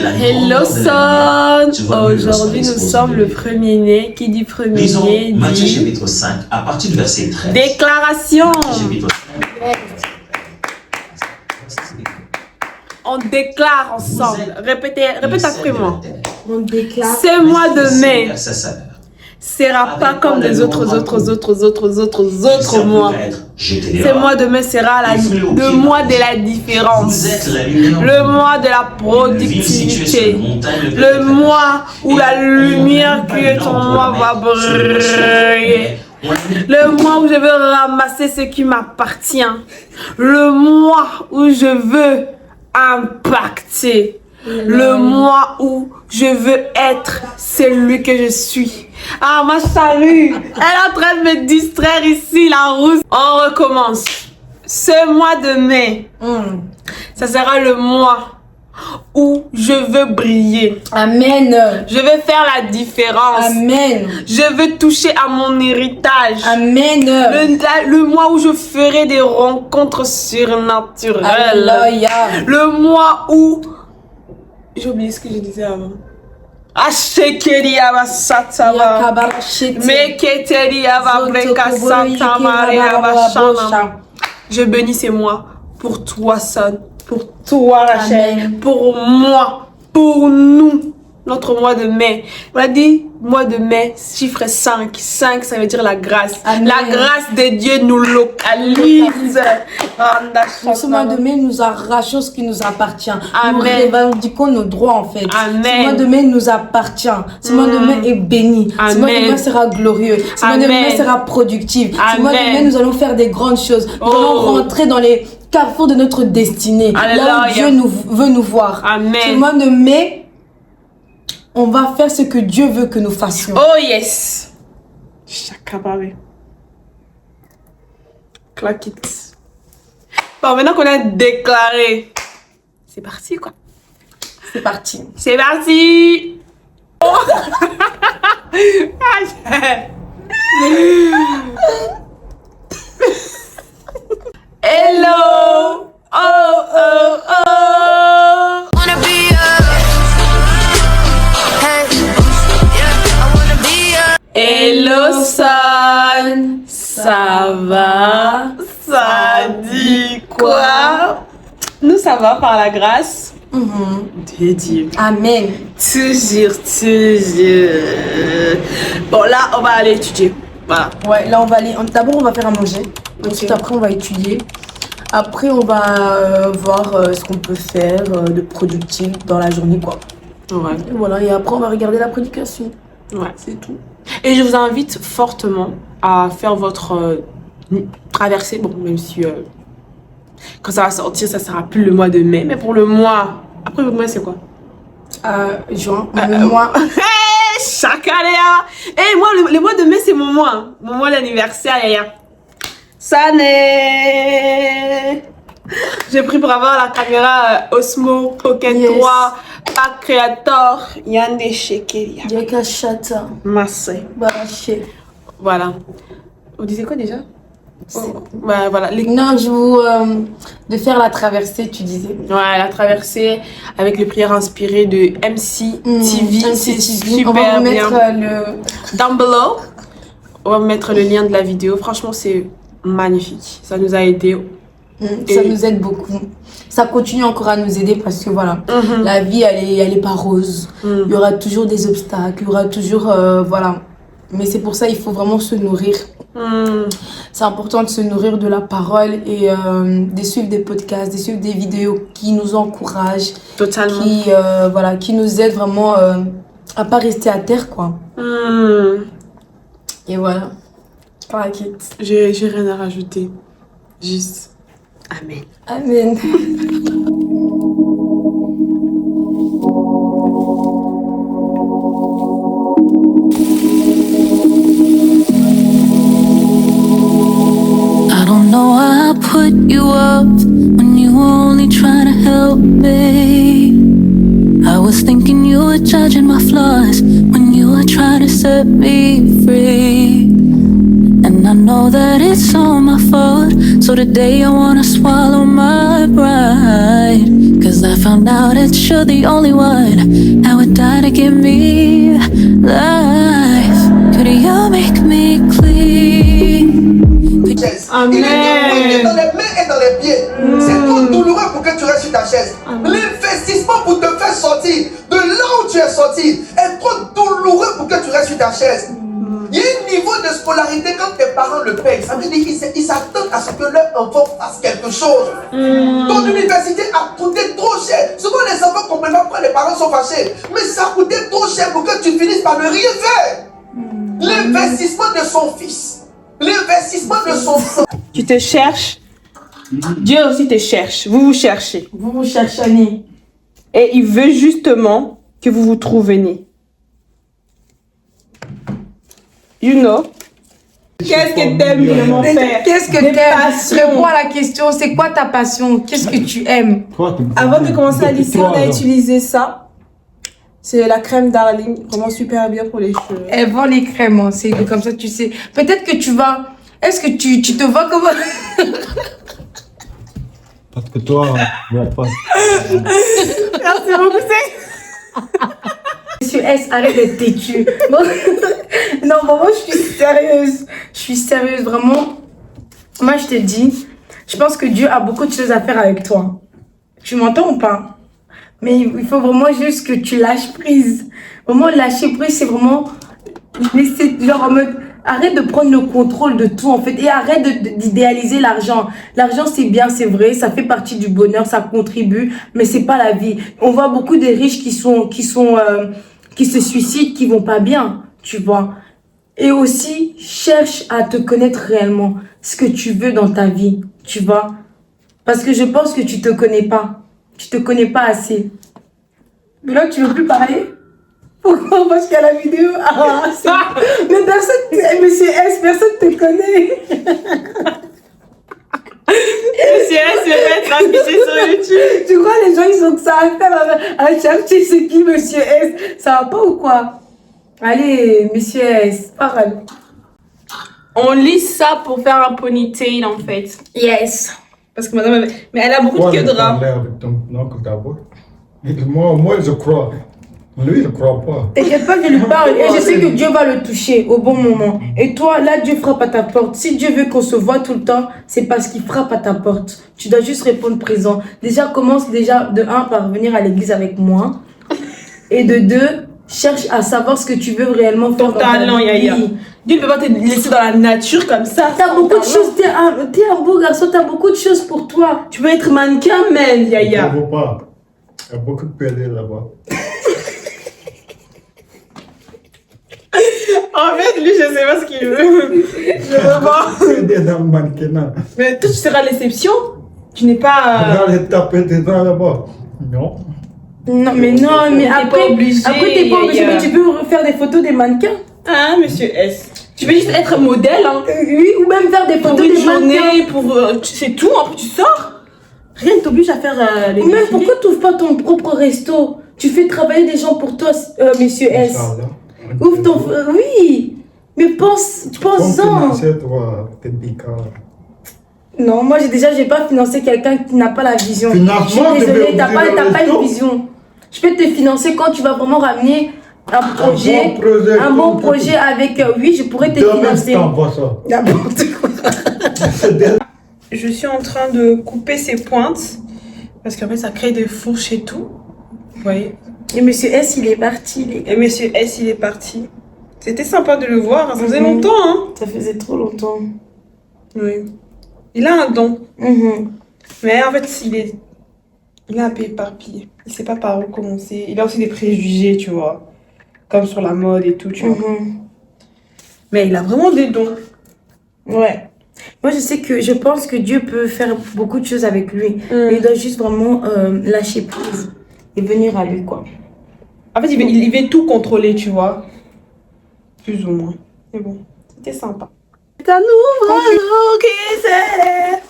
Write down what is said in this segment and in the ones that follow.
Hello son. Aujourd'hui nous sommes le premier-né. Qui dit premier-né dit Matthieu chapitre 5, à partir du verset 13. Déclaration. Chapitre 5. On déclare ensemble. Répète après moi. On déclare. Ce mois de mai Sa saveur. sera pas comme les autres mois. Ce mois de mai sera le mois de la différence. Le mois de la productivité. Le mois où la lumière qui est en moi va briller. Le mois où je veux ramasser ce qui m'appartient. Le mois où je veux impacter. Le mois où je veux être celui que je suis. Ah, ma charrue, elle est en train de me distraire ici, la rousse. On recommence. Ce mois de mai, ça sera le mois où je veux briller. Amen. Je veux faire la différence. Amen. Je veux toucher à mon héritage. Amen. Le mois où je ferai des rencontres surnaturelles. Alléluia. Le mois où... J'ai oublié ce que je disais avant. Je bénis ces mois pour toi, Son, pour toi, Rachel, Amen. pour moi, pour nous. Notre mois de mai. On a dit mois de mai, chiffre 5. 5, ça veut dire la grâce. Amen. La grâce de Dieu nous localise. En ce mois de mai, nous arrachons ce qui nous appartient. Amen. Nous revendiquons nos droits en fait. Amen. Ce mois de mai nous appartient. Ce mois de mai est béni. Ce mois de mai sera glorieux. Ce mois de mai sera productif. Ce mois de mai, nous allons faire des grandes choses. Nous allons rentrer dans les carrefours de notre destinée. Alléluia. Là où Dieu veut nous voir. Amen. Ce mois de mai, on va faire ce que Dieu veut que nous fassions. Oh yes. Chakabawe. Clack it. Bon, maintenant qu'on a déclaré, c'est parti quoi. C'est parti. C'est parti. Oh. Hello. Oh oh oh. Wanna be Hello Son, ça va? Ça dit quoi? Nous ça va par la grâce de Dieu. Amen. Toujours. Bon là on va aller étudier. Voilà. Ouais, là on va aller. D'abord on va faire à manger. Ensuite après on va étudier. Après on va voir ce qu'on peut faire de productif dans la journée quoi. Ouais. Et voilà, et après on va regarder la prédication. Ouais. C'est tout. Et je vous invite fortement à faire votre traversée. Bon, même si quand ça va sortir, ça sera plus le mois de mai. Mais pour le mois... Après le mois, c'est quoi? Juin. Le mois. Hey, chaque année. Et moi, le mois de mai, c'est mon mois. Hein. Mon mois d'anniversaire, yaya. Ça n'est... J'ai pris pour avoir la caméra Osmo Pocket 3, Pack Creator, Yande Shekelia. Jeka Chata. Massé. Baraché. Voilà. On disait quoi déjà? Ouais, voilà. Non, je vous. De faire la traversée, tu disais. Ouais, la traversée avec les prières inspirées de MC TV. C'est super on va vous bien. mettre le. Down below, on va mettre le lien de la vidéo. Franchement, c'est magnifique. Ça nous a aidé. Ça nous aide beaucoup. Ça continue encore à nous aider parce que voilà, la vie elle est pas rose. Il y aura toujours des obstacles, il y aura toujours voilà. Mais c'est pour ça il faut vraiment se nourrir. C'est important de se nourrir de la parole et de suivre des podcasts, de suivre des vidéos qui nous encouragent, Totalement. qui nous aident vraiment à pas rester à terre quoi. Et voilà. J'ai rien à rajouter. Juste. Amen. Amen. I don't know why I put you up when you were only trying to help me. I was thinking you were judging my flaws when you were trying to set me free. And And I know that it's all my fault. So today I wanna swallow my pride. Cause I found out that you're the only one. I would die to give me life. Could you make me clean? Amen. Il est dans les mains et dans les pieds. C'est trop douloureux pour que tu restes sur ta chaise. L'investissement pour te faire sortir de là où tu es sorti est trop douloureux pour que tu restes sur ta chaise. Il y a un niveau de scolarité quand tes parents le payent. Ça veut dire qu'ils s'attendent à ce que leur enfant fasse quelque chose. Ton université a coûté trop cher. Souvent les enfants ne comprennent pas pourquoi les parents sont fâchés. Mais ça a coûté trop cher pour que tu finisses par ne rien faire. L'investissement de son fils. L'investissement de son sang. Tu te cherches. Dieu aussi te cherche. Vous vous cherchez. Vous vous cherchez. Et il veut justement que vous vous trouviez. You know. Qu'est-ce que t'aimes, mon frère? Qu'est-ce que t'aimes? Réponds à la question, c'est quoi ta passion? Qu'est-ce que tu aimes? Avant de commencer à lycée, on a utilisé ça. C'est la crème Darling, vraiment super bien pour les cheveux. Elle vend les crèmes, hein, c'est comme ça tu sais. Peut-être que tu vas... Est-ce que tu te vois comment? Parce que toi, pas. Merci beaucoup, Monsieur S, arrête d'être têtu. Bon, non, vraiment, je suis sérieuse. Je suis sérieuse, vraiment. Moi, je te dis, je pense que Dieu a beaucoup de choses à faire avec toi. Tu m'entends ou pas? Mais il faut vraiment juste que tu lâches prise. Vraiment, lâcher prise, c'est vraiment laisser, genre en mode, arrête de prendre le contrôle de tout, en fait. Et arrête d'idéaliser l'argent. L'argent, c'est bien, c'est vrai. Ça fait partie du bonheur, ça contribue. Mais c'est pas la vie. On voit beaucoup de riches qui se suicident, qui vont pas bien, tu vois. Et aussi, cherche à te connaître réellement. Ce que tu veux dans ta vie, tu vois. Parce que je pense que tu te connais pas. Tu te connais pas assez. Mais là, tu veux plus parler? Pourquoi? Parce qu'il y a la vidéo. Ah, mais personne, monsieur S, personne te connaît. Monsieur S, je vais être affiché sur YouTube. Tu crois les gens, ils ont que ça à faire à chercher c'est qui, monsieur S? Ça va pas ou quoi? Allez, monsieur S, parle. On lit ça pour faire un ponytail, en fait. Yes. Parce que madame, mais elle a beaucoup de queue de rat. Moi, je crois. Lui, il ne croit pas. T'inquiète pas, je lui parle et je sais que Dieu va le toucher au bon moment. Et toi, là, Dieu frappe à ta porte. Si Dieu veut qu'on se voit tout le temps, c'est parce qu'il frappe à ta porte. Tu dois juste répondre présent. Déjà, commence déjà de 1 par venir à l'église avec moi. Et de 2, cherche à savoir ce que tu veux réellement faire. Ton talent, Yaya. Dieu ne peut pas te laisser dans la nature comme ça. T'as beaucoup de choses, t'es un beau garçon, t'as beaucoup de choses pour toi. Tu peux être mannequin, même, Yaya. Je ne veux pas. Il y a beaucoup de PD là-bas. En fait, lui, je sais pas ce qu'il veut. Je veux pas. PD dans le mannequinat. Mais toi, tu seras l'exception. Tu n'es pas... Regarde, taper des dents là-bas. Non. Non, mais après, obligé, t'es pas obligé, mais tu peux faire des photos des mannequins. Ah, monsieur S. Tu veux juste être modèle, hein. Oui, ou même faire des Pour photos une des journée, mannequins. pour... c'est tout, après tu sors. Rien ne t'oblige à faire les Ou même, défilés. pourquoi tu n'ouvres pas ton propre resto? Tu fais travailler des gens pour toi, monsieur S. Ouvre ton... oui. Mais pense-en. Toi, t'es bicard. Non, moi, j'ai pas financé quelqu'un qui n'a pas la vision. Financement, je suis désolée, t'as pas resto. une vision. Je peux te financer quand tu vas vraiment ramener un projet, un bon projet avec... oui, je pourrais te financer. N'importe quoi. Je suis en train de couper ses pointes. Parce qu'en fait, ça crée des fourches et tout. Vous voyez. Et monsieur S, il est parti, les gars. Et monsieur S, il est parti. C'était sympa de le voir. Ça faisait longtemps, hein. Ça faisait trop longtemps. Oui. Il a un don. Mais en fait, il est un peu éparpillé. Il sait pas par où commencer. Il a aussi des préjugés, tu vois. Comme sur la mode et tout, tu vois. Mais il a vraiment des dons. Ouais. Moi, je pense que Dieu peut faire beaucoup de choses avec lui. Mais il doit juste vraiment lâcher prise et venir à lui, quoi. En fait, il veut tout contrôler, tu vois. Plus ou moins. Mais bon, c'était sympa. C'est un nouveau jour qui s'élève.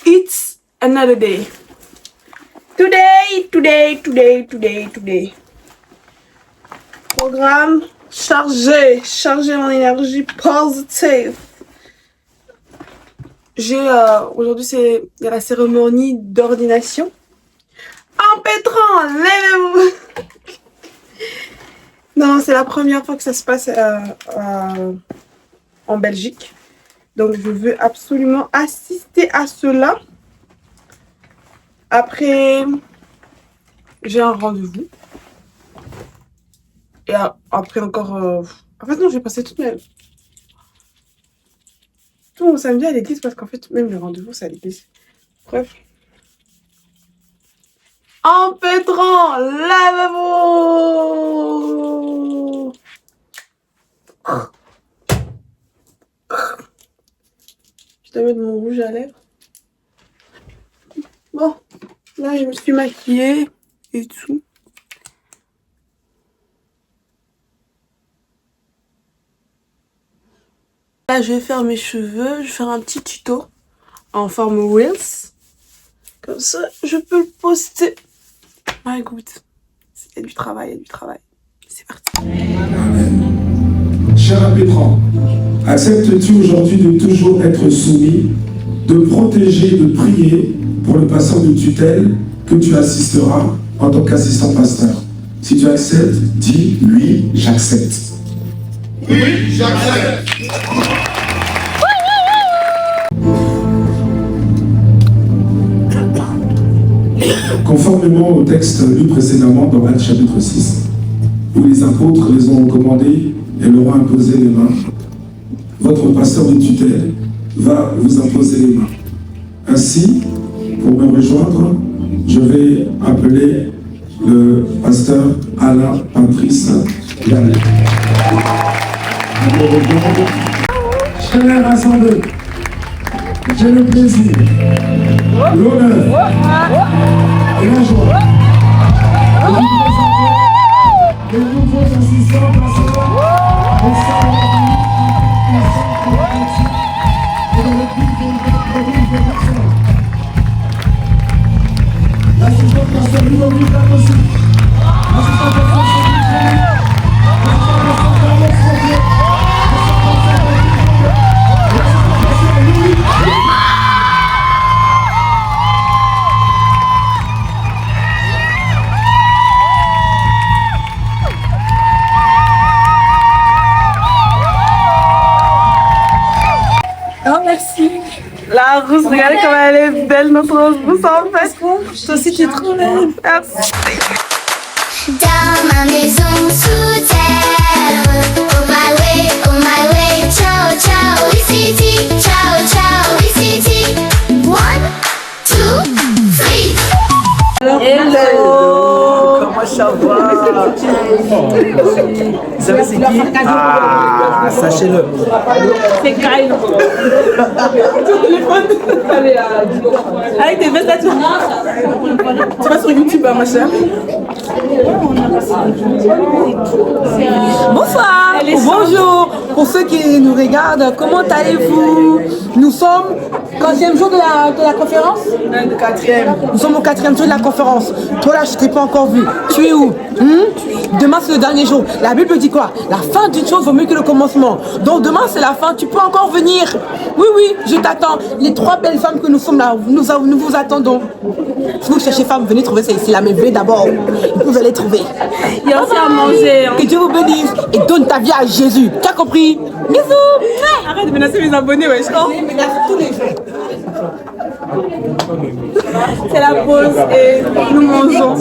It's another day. Today. Programme chargé. Chargé en énergie positive. Aujourd'hui, il y a la cérémonie d'ordination. Empêtrant, lèvez-vous. Non, c'est la première fois que ça se passe en Belgique. Donc, je veux absolument assister à cela. Après, j'ai un rendez-vous. Et après encore... En fait, non, j'ai passé tout mon samedi à l'église parce qu'en fait, même le rendez-vous, c'est à l'église. Bref. Empêtrant, lavez-vous. Je dois mettre mon rouge à lèvres. Bon, là, je me suis maquillée et tout. Là, je vais faire mes cheveux. Je vais faire un petit tuto en forme Reels. Comme ça, je peux le poster. Ah, écoute, il y a du travail, C'est parti. Cher impétrant, acceptes-tu aujourd'hui de toujours être soumis, de protéger, de prier pour le passeur de tutelle que tu assisteras en tant qu'assistant pasteur? Si tu acceptes, dis oui, j'accepte. Oui, j'accepte. Conformément au texte lu précédemment dans Actes chapitre 6, où les apôtres les ont recommandés et leur ont imposé les mains, votre pasteur de tutelle va vous imposer les mains. Ainsi, pour me rejoindre, je vais appeler le pasteur Alain Patrice Gallet. Chers assemblés, j'ai le plaisir, l'honneur et la joie de vous présenter les nouveaux assistants pastoraux au sein de l'assistant pasteur Ludovic Lacosi, l'assistant pasteur La rousse, regardez comme elle est belle, notre rousse en fait. Toi aussi, tu es trop belle. Merci. Dans ma maison sous terre. Oh my way, ciao, ciao, City, ciao, ciao, City. 1, 2, 3. Hello. Comment ça va? Vous savez c'est qui? Ah, sachez-le. C'est Kyle. Ton téléphone. Allez, t'es bête là, tu vas sur YouTube, hein, ma chère. Bonsoir ou bonjour pour ceux qui nous regardent, comment allez-vous? Nous sommes au 4e jour de la conférence. Nous sommes au 4e jour de la conférence. Toi là, je t'ai pas encore vu. Tu es où? Demain c'est le dernier jour. La Bible dit quoi? La fin d'une chose vaut mieux que le commencement. Donc demain c'est la fin, tu peux encore venir. Oui, je t'attends. Les 3 belles femmes que nous sommes là, nous vous attendons. Si vous cherchez femmes, venez trouver ça ici là, mais venez d'abord. Vous allez trouver. Il y a aussi à manger. Que Dieu vous bénisse et donne ta vie à Jésus. Tu as compris? Bisous. Arrête de menacer mes abonnés, wesh. C'est la pause et nous mangeons.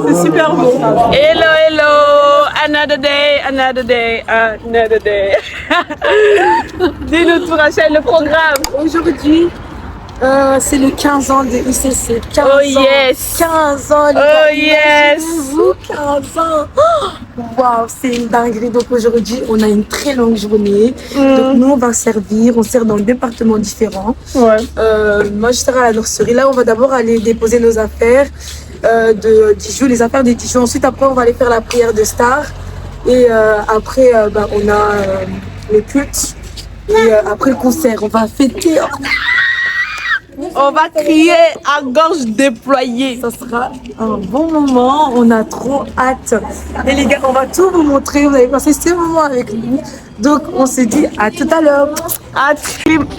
C'est super beau. Hello. Another day. Dis-nous tout, Rachel, le programme. Aujourd'hui, c'est le 15 ans de ICC. 15 Oh ans. yes. 15 ans. Les Oh gars, yes. imaginez-vous, 15 ans. Waouh, c'est une dinguerie. Donc aujourd'hui, on a une très longue journée. Donc nous, on va servir. On sert dans 2 départements différents. Ouais. Moi, je serai à la nurserie. Là, on va d'abord aller déposer nos affaires de Dijon, les affaires de Dijon. Ensuite, après, on va aller faire la prière de Star. Et après, on a le culte. Et après le concert, on va fêter. On va crier à gorge déployée. Ça sera un bon moment, on a trop hâte. Et les gars, on va tout vous montrer, vous allez passer ce moment avec nous. Donc on se dit à tout à l'heure.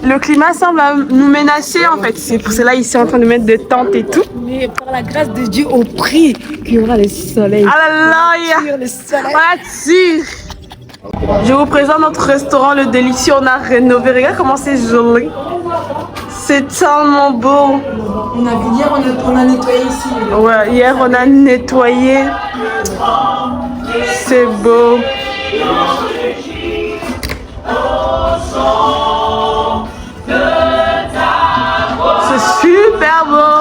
Le climat semble nous menacer en fait. C'est pour cela ici en train de mettre des tentes et tout. Mais par la grâce de Dieu, on prie qu'il y aura le soleil. Alléluia. Le soleil. Voilà, tire. Je vous présente notre restaurant Le Délicieux. On a rénové. Regarde comment c'est joli. C'est tellement beau. On a vu hier, on a nettoyé ici. Ouais, hier on a nettoyé. C'est beau. C'est super beau.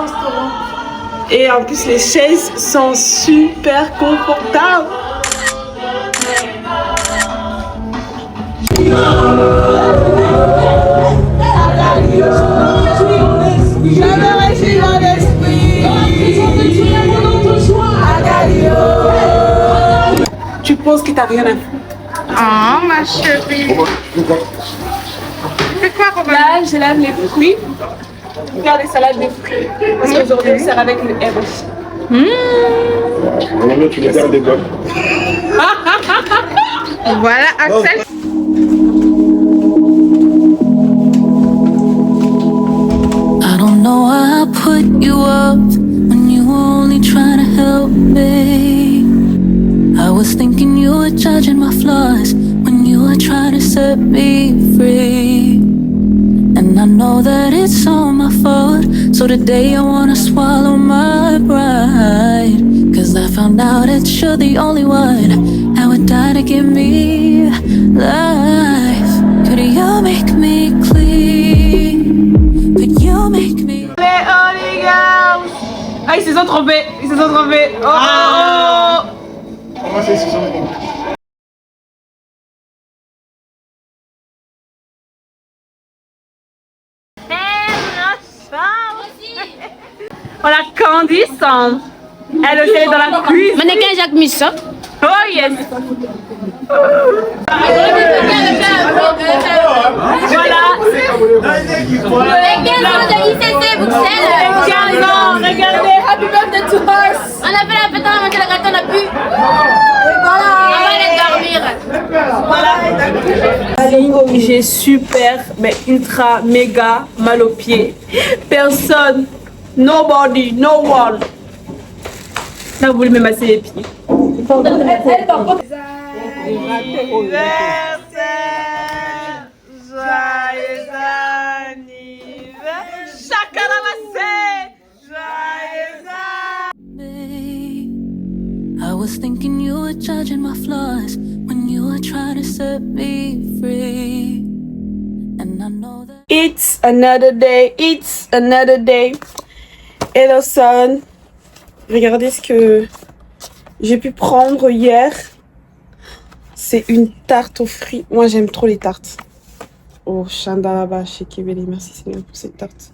Et en plus les chaises sont super confortables. Tu penses que t'as rien à foutre? Ah, ma chérie. C'est quoi, Romain? Là, je lave les fruits. Faire des salades de fruits. Parce qu'aujourd'hui, on sert avec le M. Tu les gardes des blocs. Voilà, Axel. I don't know why I put you up when you were only trying to help me. I was thinking you were judging my flaws when you were trying to set me free. And I know that it's all my fault, so today I wanna swallow my pride. Cause I found out that you're the only one. I would die to give me life. Could you make me clean? Could you make me... Les Holy Girls! Ah, ils se sont trompés! Ils se sont trompés! Oh, oh, oh. Comment c'est ce sont? On a Candice. Elle aussi elle est dans la cuisine. Mannequin Jacques Michon. Oh yes! Voilà! Les 15 ans de ICC Bruxelles. 15 ans! Regardez! Happy birthday to us! On a fait la fête, on a mangé le gâteau, on a pu. On va aller dormir. J'ai super, mais ultra, méga mal aux pieds. Personne, nobody, no one. Là, vous voulez me masser les pieds. Anniversaire, joyeux anniversaire, Chakalamassé, joyeux I was thinking you were judging my flaws when you were trying to set me free. And I know that It's another day, it's another day. Hello son. Regardez ce que j'ai pu prendre hier. C'est une tarte aux fruits. Moi j'aime trop les tartes. Oh, Chandalaba chez Kébélé. Merci Seigneur pour cette tarte.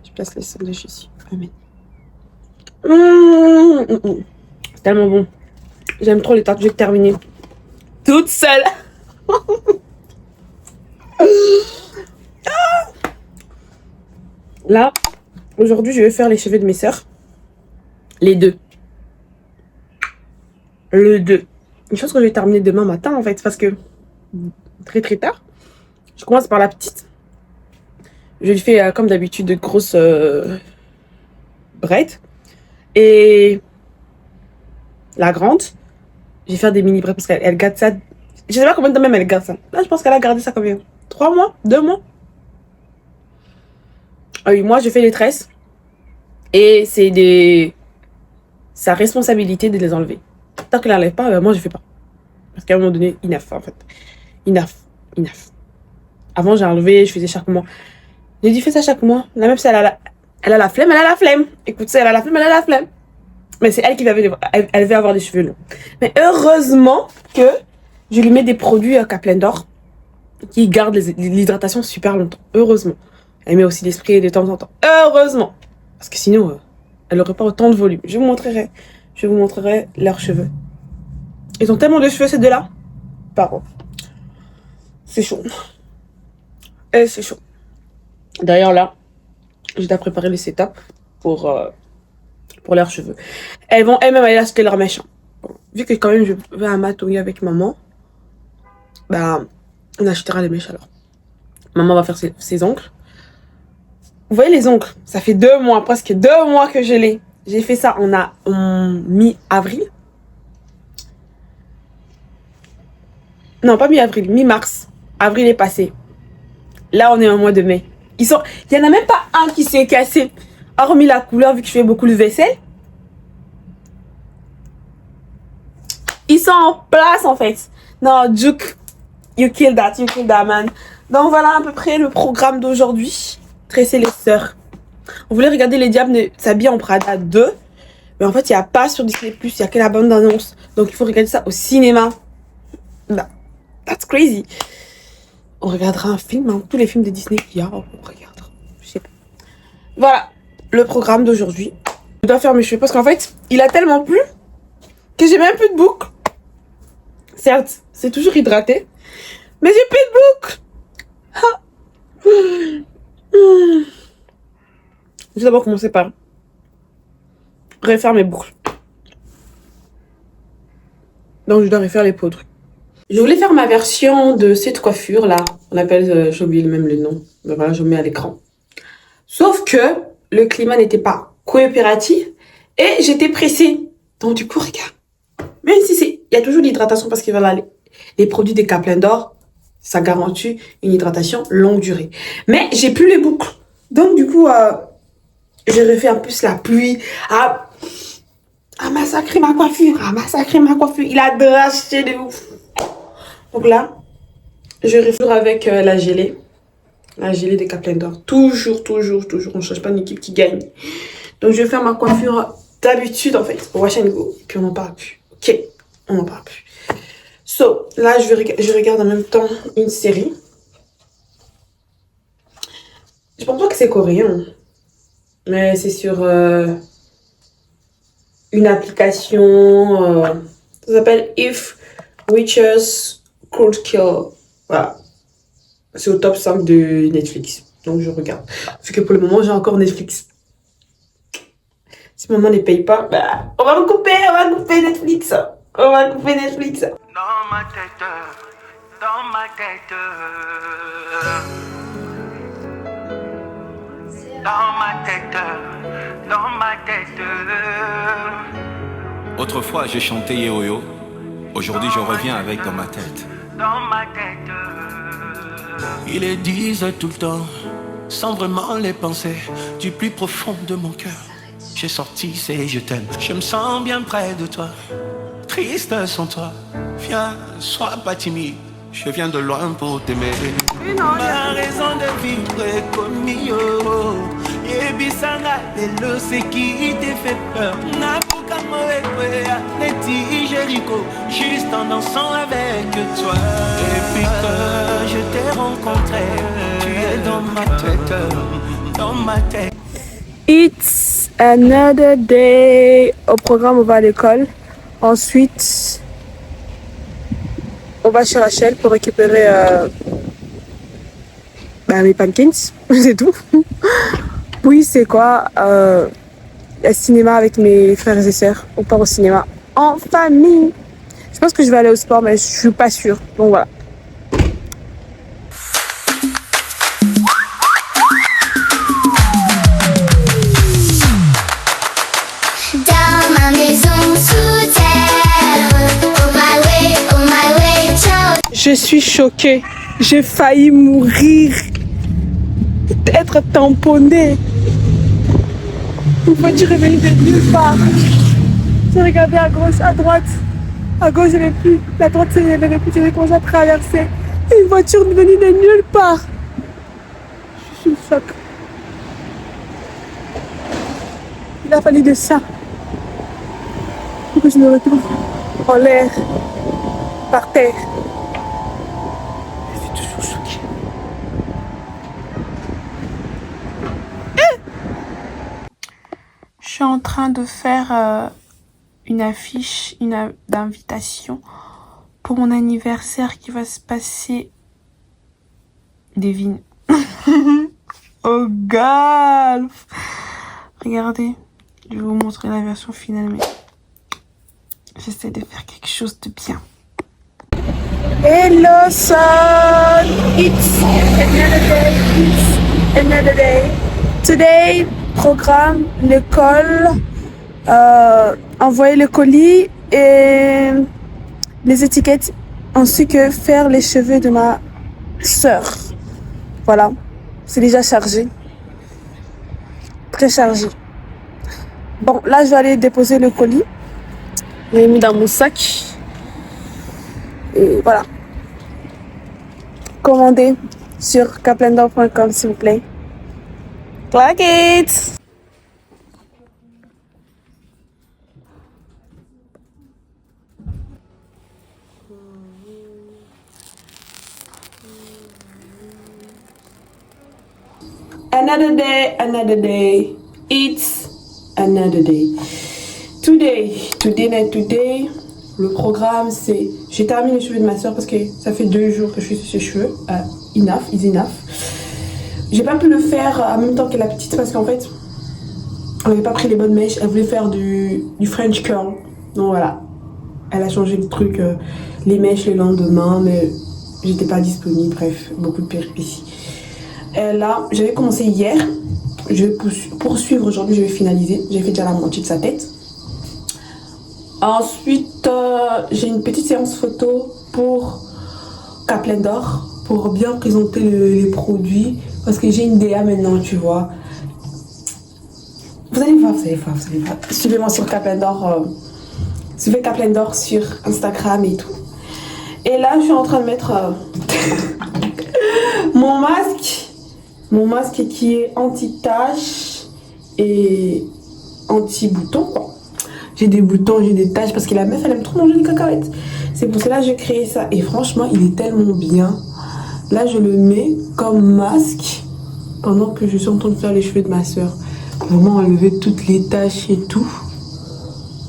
Je place les sons de Jésus. Amen. C'est tellement bon. J'aime trop les tartes. Je vais terminer toute seule. Là, aujourd'hui, je vais faire les cheveux de mes sœurs. Les deux. Le deux. Une chose que je vais terminer demain matin, en fait, parce que très très tard. Je commence par la petite. Je lui fais, comme d'habitude, de grosses braids. Et la grande, je vais faire des mini braids parce qu'elle garde ça. Je sais pas combien de temps même elle garde ça. Là, je pense qu'elle a gardé ça combien? 3 mois? 2 mois? Ah oui, moi, je fais les tresses. Et c'est sa responsabilité de les enlever. Tant qu'elle n'enlève pas, moi, je fais pas. Parce qu'à un moment donné, enough, en fait. Enough. Avant, j'ai enlevé, je faisais chaque mois. J'ai dit, fais ça chaque mois. La même si elle a la flemme, elle a la flemme. Écoute, si elle a la flemme, elle a la flemme. Mais c'est elle qui va elle veut avoir des cheveux longs. Mais heureusement que je lui mets des produits à plein d'or qui gardent l'hydratation super longtemps. Heureusement. Elle met aussi des sprays de temps en temps. Heureusement. Parce que sinon, elle n'aurait pas autant de volume. Je vous montrerai leurs cheveux. Ils ont tellement de cheveux, ces deux-là. Pardon. C'est chaud. Et c'est chaud. D'ailleurs, là, Je dois préparer le setup pour leurs cheveux. Elles vont elles-mêmes aller acheter leur mèche. Bon, vu que quand même je vais à Matouille avec maman, bah on achètera les mèches alors. Maman va faire ses ongles. Vous voyez les ongles? Ça fait 2 mois, presque 2 mois que je l'ai. J'ai fait ça en mi-avril. Non, pas mi-avril, mi-mars. Avril est passé. Là, on est au mois de mai. Il y en a même pas un qui s'est cassé. Hormis la couleur, vu que je fais beaucoup de vaisselle. Ils sont en place, en fait. Non, Duke, you killed that, man. Donc, voilà à peu près le programme d'aujourd'hui. Tresser les sœurs. On voulait regarder Les Diables s'habiller en Prada 2. Mais en fait, il n'y a pas sur Disney+, il n'y a que la bande d'annonce. Donc, il faut regarder ça au cinéma. Bah, that's crazy. On regardera un film, hein. Tous les films de Disney qu'il y a, on regardera. Je sais pas. Voilà, le programme d'aujourd'hui. Je dois faire mes cheveux parce qu'en fait, il a tellement plu que j'ai même plus de boucles. Certes, c'est toujours hydraté, mais j'ai plus de boucles. Je vais d'abord commencer par refaire mes boucles. Donc, je dois refaire les poudres. Je voulais faire ma version de cette coiffure là. On appelle, j'ai oublié même le nom. Mais voilà, je mets à l'écran. Sauf que le climat n'était pas coopératif et j'étais pressée. Donc du coup, regarde. Même si il y a toujours l'hydratation parce que voilà, les produits des Caplin d'Or, ça garantit une hydratation longue durée. Mais j'ai plus les boucles. Donc du coup, j'ai refait en plus la pluie. À massacrer ma coiffure. Il a draché de ouf. Donc là, je refais avec la gelée. La gelée des Caplin d'Or. Toujours. On ne change pas une équipe qui gagne. Donc, je vais faire ma coiffure d'habitude, en fait. Wash and go. Et puis, on n'en parle plus. Ok, on n'en parle plus. So, là, je regarde en même temps une série. Je pense pas que c'est coréen. Mais c'est sur une application. Ça s'appelle If Witches Cold Kill. Voilà. C'est au top 5 de Netflix. Donc je regarde. Vu que pour le moment j'ai encore Netflix. Si maman ne paye pas, bah, on va couper Netflix. Dans ma tête, dans ma tête. Autrefois j'ai chanté Yehoyo. Aujourd'hui je reviens avec dans ma tête. Ils les disent tout le temps, sans vraiment les penser, du plus profond de mon cœur. J'ai sorti c'est je t'aime. Je me sens bien près de toi, triste sans toi. Viens, sois pas timide, je viens de loin pour t'aimer. Ma raison de vivre est comme yo. Et bisanga, le c'est qui te fait peur. Juste en dansant avec toi. Depuis que je t'ai rencontré, tu es dans ma tête. It's another day. Au programme, on va à l'école. Ensuite, on va chez Rachel pour récupérer mes pumpkins. C'est tout. Puis, c'est quoi cinéma avec mes frères et sœurs. On part au cinéma en famille. Je pense que je vais aller au sport, mais je suis pas sûre. Donc voilà. Dans ma maison sous terre. Oh my way, ciao. Je suis choquée. J'ai failli mourir. Être tamponnée. Une voiture est venue de nulle part. J'ai regardé à gauche, à droite. À gauche, je n'avais plus. La droite, je n'avais plus. J'ai commencé à traverser. Une voiture est venue de nulle part. Je suis sous le choc. Il a fallu de ça pour que je me retrouve en l'air, par terre. Je suis toujours choquée. Je suis en train de faire une affiche d'invitation pour mon anniversaire qui va se passer. Devine. au golf. Regardez, je vais vous montrer la version finale, mais j'essaie de faire quelque chose de bien. Hello son, it's another day, it's another day. Today, programme, l'école, envoyer le colis et les étiquettes, ainsi que faire les cheveux de ma sœur. Voilà, c'est déjà chargé, très chargé. Bon, là je vais aller déposer le colis, je l'ai mis dans mon sac. Et voilà. Commandez sur kaplendor.com s'il vous plaît. Clack it! Another day, it's another day. Today. Le programme, c'est... J'ai terminé les cheveux de ma soeur parce que ça fait 2 jours que je suis sur ses cheveux. Enough. J'ai pas pu le faire en même temps que la petite parce qu'en fait, on n'avait pas pris les bonnes mèches. Elle voulait faire du French curl. Donc voilà. Elle a changé le truc, les mèches le lendemain, mais j'étais pas disponible. Bref, beaucoup de péripéties. Là, j'avais commencé hier. Je vais poursuivre aujourd'hui, je vais finaliser. J'ai fait déjà la moitié de sa tête. Ensuite, j'ai une petite séance photo pour Kaplendor, pour bien présenter les produits, parce que j'ai une DA maintenant, tu vois. Vous allez voir. Suivez-moi sur Kaplendor, suivez Kaplendor sur Instagram et tout. Et là, je suis en train de mettre mon masque qui est anti-tache et anti-bouton, quoi. J'ai des boutons, j'ai des taches parce que la meuf elle aime trop manger des cacahuètes. C'est pour cela que j'ai créé ça et franchement il est tellement bien. Là je le mets comme masque pendant que je suis en train de faire les cheveux de ma soeur. Vraiment enlever toutes les taches et tout.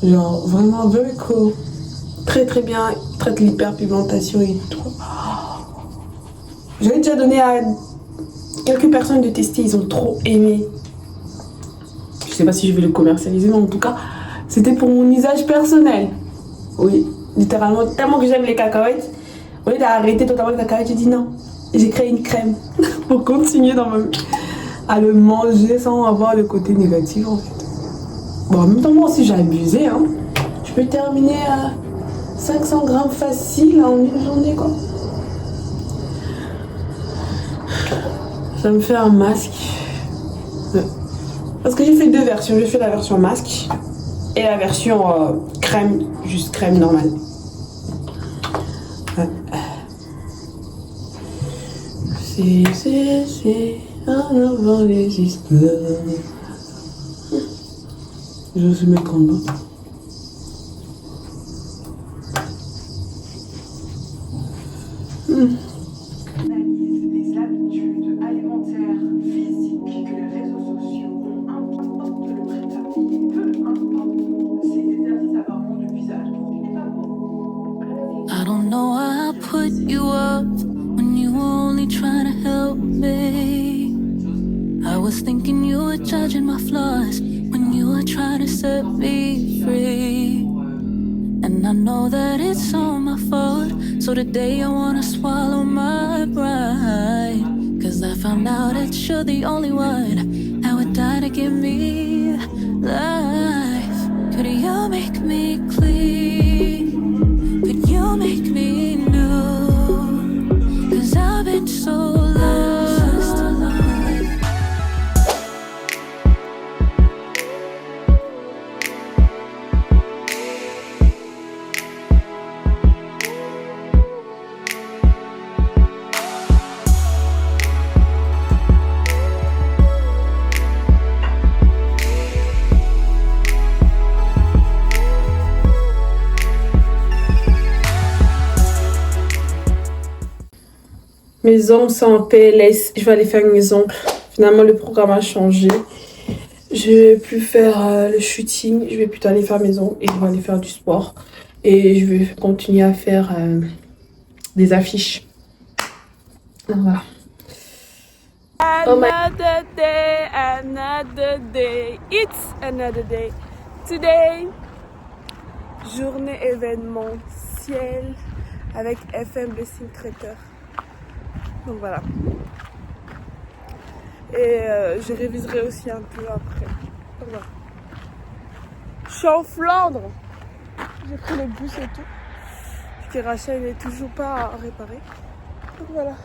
Genre vraiment very cool. Très bien, traite l'hyperpigmentation et tout. J'avais déjà donné à quelques personnes de tester, ils ont trop aimé. Je sais pas si je vais le commercialiser mais en tout cas c'était pour mon usage personnel. Oui, littéralement, tellement que j'aime les cacahuètes. Au lieu d'arrêter totalement les cacahuètes, j'ai dit non. J'ai créé une crème pour continuer à le manger sans avoir le côté négatif en fait. Bon, en même temps, moi aussi j'ai abusé. Hein. Je peux terminer à 500 grammes facile en une journée quoi. Ça me fait un masque. Parce que j'ai fait 2 versions. J'ai fait la version masque. Et la version crème, juste crème normale. C'est en avant les histoires. Je vais se mettre en bas. Les habitudes alimentaires, physiques que les réseaux sociaux ont, importe le prix de payer, peu importe, c'est interdit apparemment de visage. I don't know why I put you up when you were only trying to help me. I was thinking you were judging my flaws when you were trying to set me free. And I know that it's all my fault, so today I wanna swallow my pride. Cause I found out that you're the only one I would die to give me life. Could you make me clean? Could you make me new? Cause I've been so lost. Mes ongles sont en PLS. Je vais aller faire mes ongles. Finalement, le programme a changé. Je vais plus faire le shooting. Je vais plutôt aller faire mes ongles et je vais aller faire du sport. Et je vais continuer à faire des affiches. Voilà. Another day, another day. It's another day. Today, journée événementielle avec FM Blessing Traiteur. Donc voilà. Et je réviserai aussi un peu après. Donc voilà. Je suis en Flandre. J'ai pris le bus et tout. Parce que Rachel n'est toujours pas réparée. Donc voilà.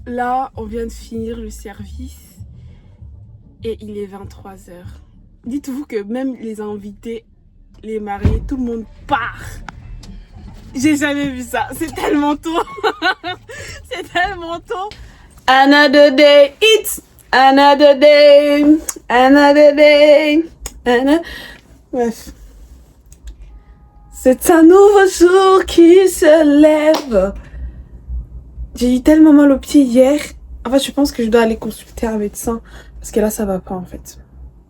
Là, on vient de finir le service et il est 23h. Dites-vous que même les invités, les mariés, tout le monde part. J'ai jamais vu ça. C'est tellement tôt. C'est tellement tôt. Another day, it's another day, another day, Bref. C'est un nouveau jour qui se lève. J'ai eu tellement mal au pied hier. En fait, je pense que je dois aller consulter un médecin. Parce que là, ça va pas, en fait.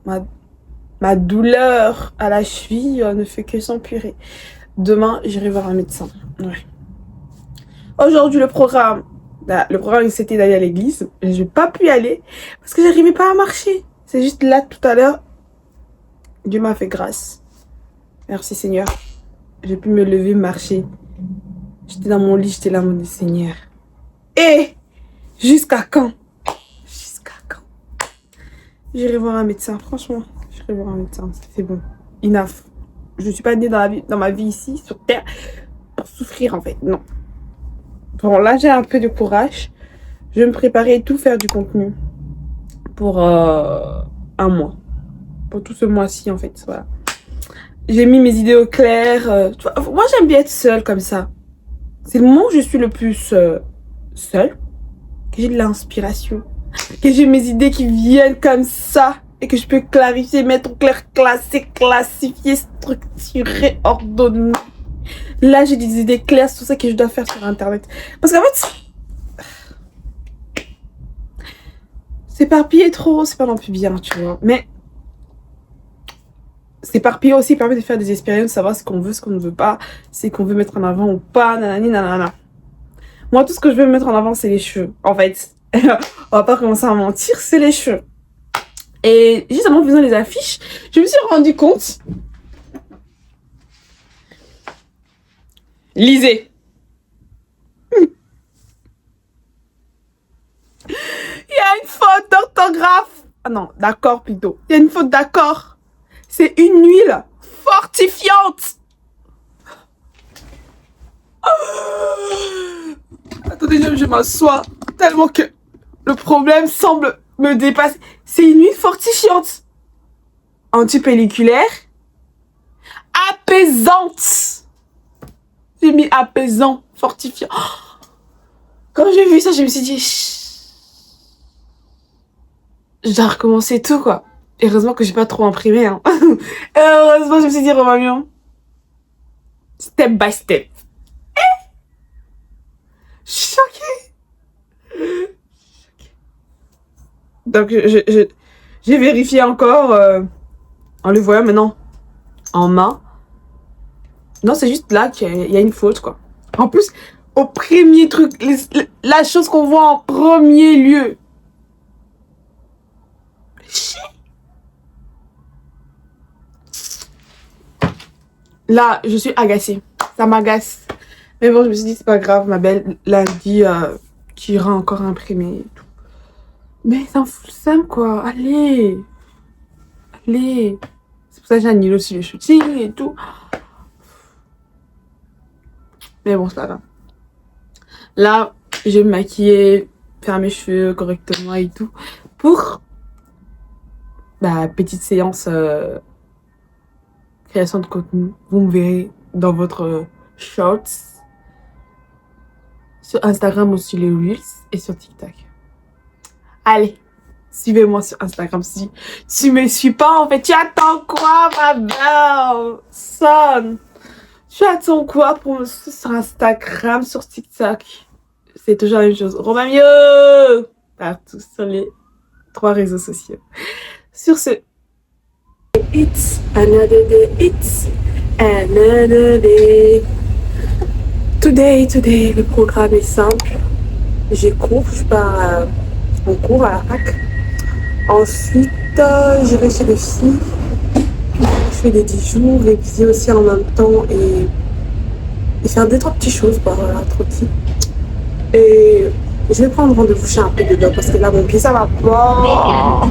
Ma douleur à la cheville ne fait que s'empirer. Demain, j'irai voir un médecin. Ouais. Aujourd'hui, le programme, c'était d'aller à l'église. J'ai pas pu y aller parce que j'arrivais pas à marcher. C'est juste là, tout à l'heure, Dieu m'a fait grâce. Merci Seigneur. J'ai pu me lever, marcher. J'étais dans mon lit, j'étais là, mon Seigneur. Et jusqu'à quand? Jusqu'à quand? J'irai voir un médecin, franchement. J'irai voir un médecin, c'est bon. Enough. Je ne suis pas née dans ma vie ici, sur Terre, pour souffrir en fait, non. Bon, là j'ai un peu de courage. Je vais me préparer et tout faire du contenu pour un mois. Pour tout ce mois-ci en fait, voilà. J'ai mis mes idées au clair. Moi j'aime bien être seule comme ça. C'est le moment où je suis le plus seule, que j'ai de l'inspiration, que j'ai mes idées qui viennent comme ça. Et que je peux clarifier, mettre au clair, classer, classifier, structurer, ordonner. Là, j'ai des idées claires sur ça que je dois faire sur Internet. Parce qu'en fait, s'éparpiller trop, c'est pas non plus bien, tu vois. Mais s'éparpiller aussi permet de faire des expériences, savoir ce qu'on veut, ce qu'on ne veut pas, ce qu'on veut mettre en avant ou pas, nanani, nanana. Moi, tout ce que je veux mettre en avant, c'est les cheveux. En fait, on va pas commencer à mentir, c'est les cheveux. Et justement, en faisant les affiches, je me suis rendu compte. Lisez. Il y a une faute d'orthographe. Ah non, d'accord plutôt. Il y a une faute d'accord. C'est une huile fortifiante. Attendez, je m'assois tellement que le problème semble me dépasse. C'est une huile fortifiante, antipelliculaire, apaisante. J'ai mis apaisant, fortifiant. Quand j'ai vu ça, je me suis dit, je dois recommencer tout quoi. Et heureusement que j'ai pas trop imprimé. Hein. Heureusement, je me suis dit, Romamion, step by step. Choquée. Donc, j'ai vérifié encore en le voyant maintenant en main. Non, c'est juste là qu'il y a une faute, quoi. En plus, au premier truc, la chose qu'on voit en premier lieu. Là, je suis agacée. Ça m'agace. Mais bon, je me suis dit, c'est pas grave, ma belle. Lundi, tu iras encore imprimer et tout. Mais c'est un full seum quoi, allez. Allez. C'est pour ça que j'ai annulé aussi le shooting et tout. Mais bon, c'est pas grave. Là, je vais me maquiller, faire mes cheveux correctement et tout. Pour petite séance création de contenu. Vous me verrez dans votre shorts. Sur Instagram aussi les Reels et sur TikTok. Allez, suivez-moi sur Instagram. Si tu me suis pas, en fait, tu attends quoi, ma belle? Son. Tu attends quoi pour me suivre sur Instagram, sur TikTok? C'est toujours la même chose. Romamieux! Partout sur les 3 réseaux sociaux. Sur ce, it's another day, it's another day. Today, le programme est simple. J'ai cours, je pars en cours à la fac. Ensuite, j'irai chez les filles. Je fais des 10 jours, réviser aussi en même temps et faire 2-3 petites choses, quoi, voilà, tranquille. Et je vais prendre rendez-vous chez un pédologue parce que là, mon pied, ça va pas.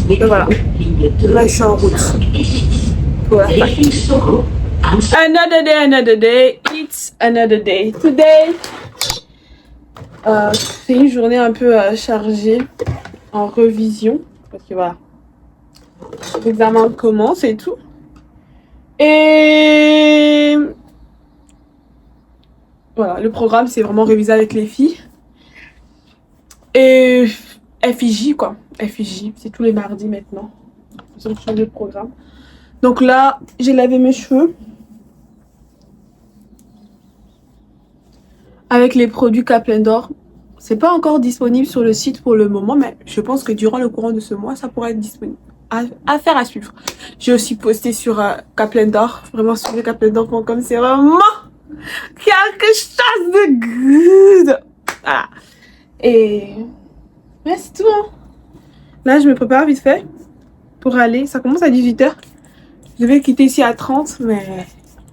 Et voilà. Là, je suis en route. Voilà. Another day, it's another day. Today, c'est une journée un peu chargée en révision parce que voilà, l'examen commence et tout. Et voilà, le programme c'est vraiment réviser avec les filles. Et FIJ quoi, FIJ, c'est tous les mardis maintenant. Ils ont changé le programme. Donc là, j'ai lavé mes cheveux avec les produits Kaplan d'Or. C'est pas encore disponible sur le site pour le moment, mais je pense que durant le courant de ce mois, ça pourra être disponible. Affaire à suivre. J'ai aussi posté sur Kaplan d'Or. Vraiment, sur kaplandor.com, c'est vraiment quelque chose de good. Voilà. Et ouais, c'est tout. Hein. Là, je me prépare vite fait pour aller. Ça commence à 18h. Je devais quitter ici à 30, mais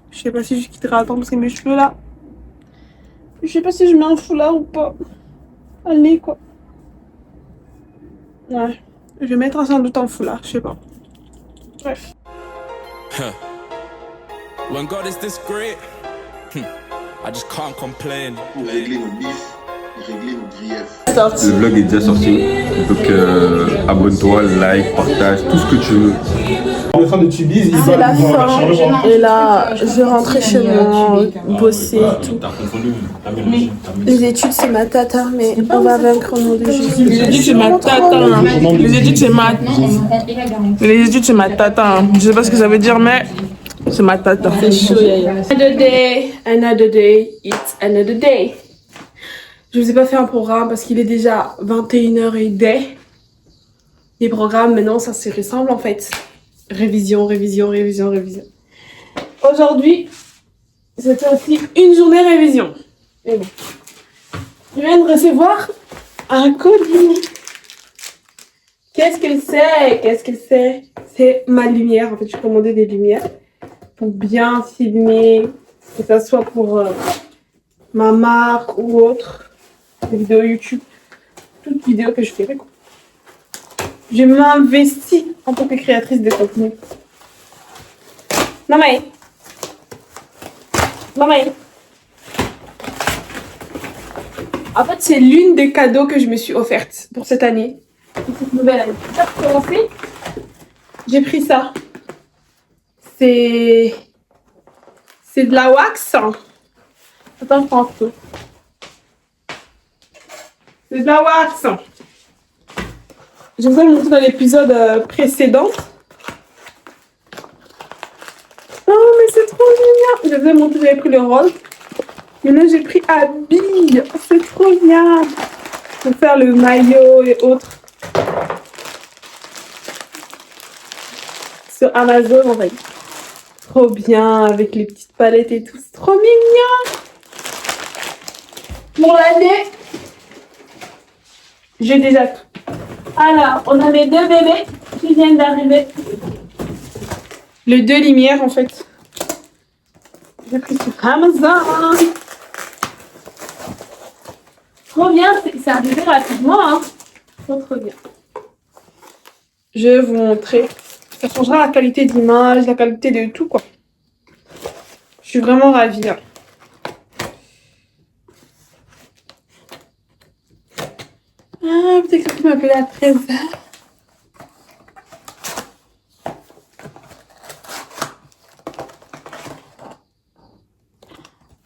je sais pas si je quitterai à temps parce que mes cheveux là. Je sais pas si je mets un foulard ou pas. Allez, quoi. Ouais. Je vais mettre sans doute un foulard, je sais pas. Bref. When God is this great, I just can't complain. Pour régler nos bifs, régler nos griefs. Le vlog est déjà sorti. Donc abonne-toi, like, partage, tout ce que tu veux. Le train de Tubize, il C'est la fin. Et là, je vais rentrer chez moi, bosser et tout. Les études, c'est ma tata, mais on va vaincre au nom de Jésus. Les études, c'est ma tata. Les études, c'est ma... Les études, c'est ma tata. Je sais pas ce que ça veut dire, mais c'est ma tata. C'est chaud, another day, it's another day. Je vous ai pas fait un programme parce qu'il est déjà 21h et day. Les programmes, maintenant, ça se ressemble en fait. Révision. Aujourd'hui, c'était aussi une journée révision. Et bon. Je viens de recevoir un colis. Qu'est-ce que c'est? C'est ma lumière. En fait, j'ai commandé des lumières pour bien filmer, que ça soit pour ma marque ou autre, des vidéos YouTube, toute vidéo que je ferai. Je m'investis en tant que créatrice de contenu. Maman. En fait, c'est l'une des cadeaux que je me suis offerte pour cette année. Pour cette nouvelle année. Pour commencer, j'ai pris ça. C'est de la wax. Attends, je prends un peu. C'est de la wax. Je vous ai montré dans l'épisode précédent. Oh, mais c'est trop génial. Je vous ai montré, j'avais pris le rose. Mais là, j'ai pris à bille. C'est trop bien. Pour faire le maillot et autres. Sur Amazon, en fait. Trop bien, avec les petites palettes et tout. C'est trop mignon. Pour l'année, j'ai déjà tout. Alors, on a mes 2 bébés qui viennent d'arriver. Les 2 lumières, en fait. J'ai pris sur Amazon. Trop bien, c'est arrivé rapidement. Hein. Trop bien. Je vais vous montrer. Ça changera la qualité d'image, la qualité de tout, quoi. Je suis vraiment ravie. Hein. Ah, peut-être que tu m'appelles à 13h.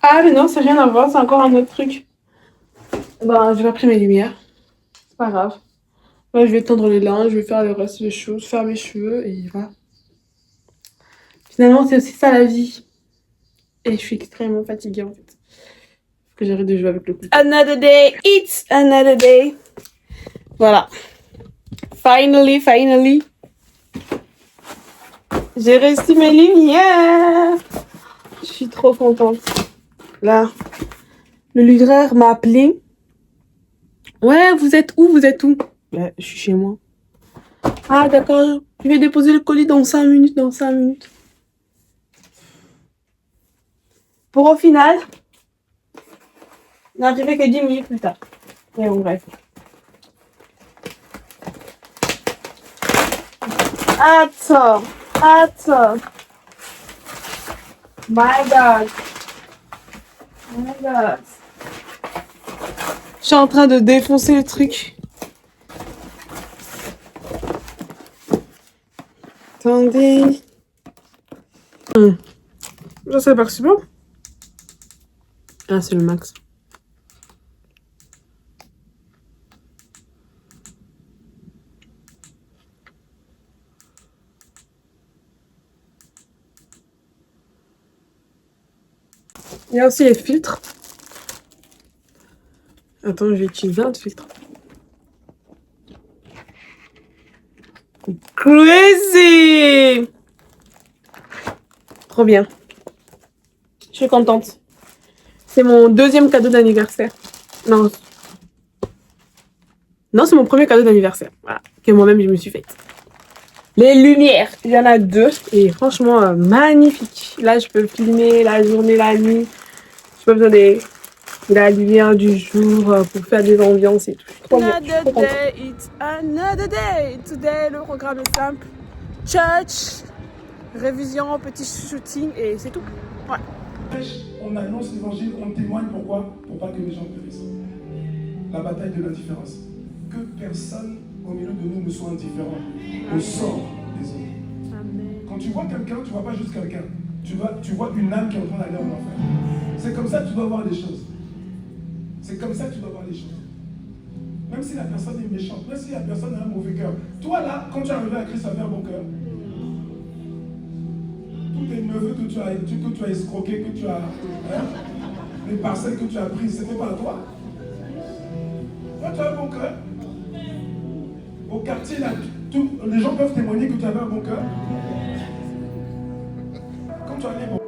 Ah, mais non, c'est rien à voir, c'est encore un autre truc. Ben, je vais après mes lumières. C'est pas grave. Là, je vais tendre les linges, je vais faire le reste des choses, faire mes cheveux, et voilà. Finalement, c'est aussi ça la vie. Et je suis extrêmement fatiguée, en fait. Que j'arrête de jouer avec le couteau. Another day, it's another day. Voilà. Finally. J'ai reçu mes lumières. Je suis trop contente. Là, le livreur m'a appelé. Ouais, vous êtes où? Bah, je suis chez moi. Ah, d'accord. Je vais déposer le colis dans 5 minutes. Pour au final, n'arriver que 10 minutes plus tard. Mais bon, bref. Attends. My God. Je suis en train de défoncer le truc. Attendez. Ça, c'est pas super. Ah, c'est le max. Il y a aussi les filtres. Attends, je vais utiliser un filtre. Crazy! Trop bien. Je suis contente. C'est mon deuxième cadeau d'anniversaire. Non, c'est mon premier cadeau d'anniversaire. Voilà, que moi-même je me suis faite. Les lumières, il y en a 2 et franchement magnifique. Là, je peux filmer la journée, la nuit. J'ai pas besoin de la lumière du jour pour faire des ambiances et tout. Trop bien. Another day, it's another day. Today, le programme est simple. Church, révision, petit shooting et c'est tout. Ouais. On annonce l'évangile, on témoigne. Pourquoi? Pour pas que les gens périssent. La bataille de l'indifférence. Que personne au milieu de nous ne soit indifférent au sort des autres. Amen. Quand tu vois quelqu'un, tu vois pas juste quelqu'un. Tu vois une âme qui est en train d'aller en enfer. C'est comme ça que tu dois voir les choses. Même si la personne est méchante, même si la personne a un mauvais cœur. Toi là, quand tu es arrivé à Christ, tu avais un bon cœur. Tous tes neveux que tu as escroqués, que tu as... les parcelles que tu as prises, c'était pas à toi. Toi, tu as un bon cœur. Au quartier, là, les gens peuvent témoigner que tu avais un bon cœur. Quand tu as les bons...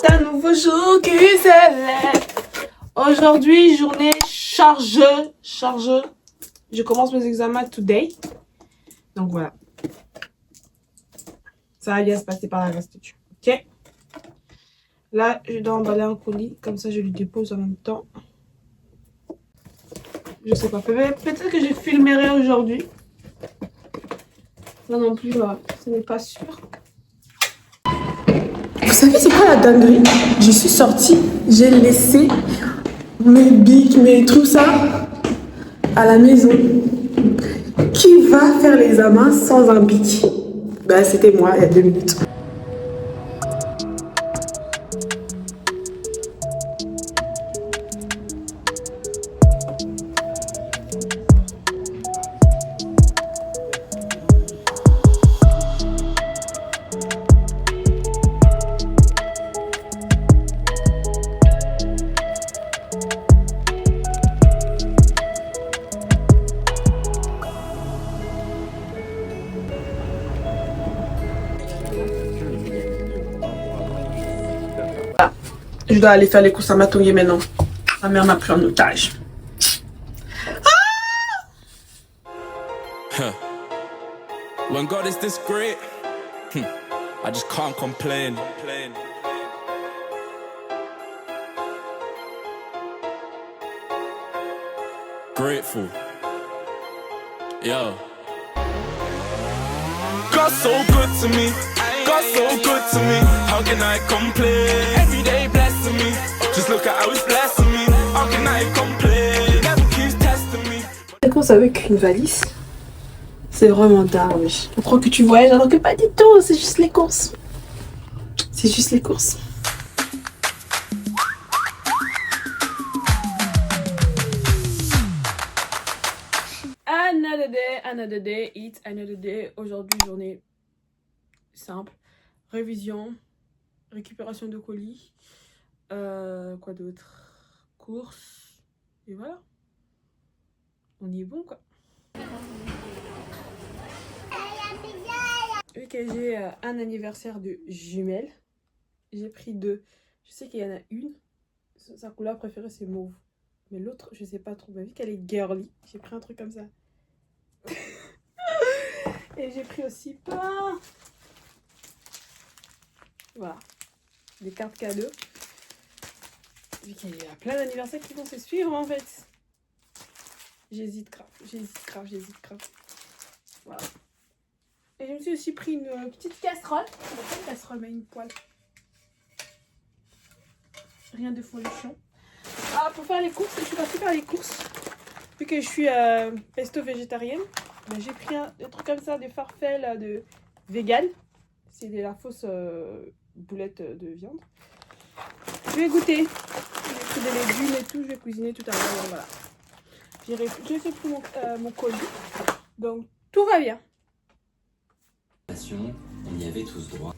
Un nouveau jour qui s'élève. Aujourd'hui, journée chargeuse. Je commence mes examens today. Donc voilà. Ça va bien se passer par la restitution. Ok. Là, je dois emballer un colis. Comme ça, je le dépose en même temps. Je sais pas. Peut-être que je filmerai aujourd'hui. Ça non plus, ce n'est pas sûr. Vous savez, c'est quoi la dinguerie? Je suis sortie, j'ai laissé mes bics, mes tout ça à la maison. Qui va faire l'examen sans un bic? Ben, c'était moi, il y a 2 minutes. Je dois aller faire les courses à Matoye maintenant. Ma mère m'a pris en otage. When God is this great, I just can't complain. Grateful. Yo. God's so good to me. God's so good to me. How can I complain? Every day blessing me. Just look at how he's blessing me. How can I complain? Never keeps testing me. Les courses avec une valise. C'est vraiment tard, oui. Je crois que tu voyages alors que pas du tout, c'est juste les courses. C'est juste les courses. Another day, it's another day. Aujourd'hui, journée simple. Révision, récupération de colis. Quoi d'autre? Courses. Et voilà. On y est bon, quoi. Vu que j'ai un anniversaire de jumelles, j'ai pris deux. Je sais qu'il y en a une, sa couleur préférée c'est mauve. Mais l'autre, je sais pas trop. Mais vu qu'elle est girly, j'ai pris un truc comme ça. Et j'ai pris aussi plein. Voilà. Des cartes cadeaux. Vu qu'il y a plein d'anniversaires qui vont se suivre en fait. J'hésite grave. Voilà. Et je me suis aussi pris une petite casserole. Pas une casserole, mais une poêle. Rien de folichon. Ah, pour faire les courses, je suis partie faire les courses. Vu que je suis pesto végétarienne, ben, j'ai pris des trucs comme ça, des farfelles de vegan. C'est de la fausse boulette de viande. Je vais goûter. J'ai pris des légumes et tout, je vais cuisiner tout à l'heure. Voilà. J'ai fait pris mon colis. Donc, tout va bien. On y avait tous droit.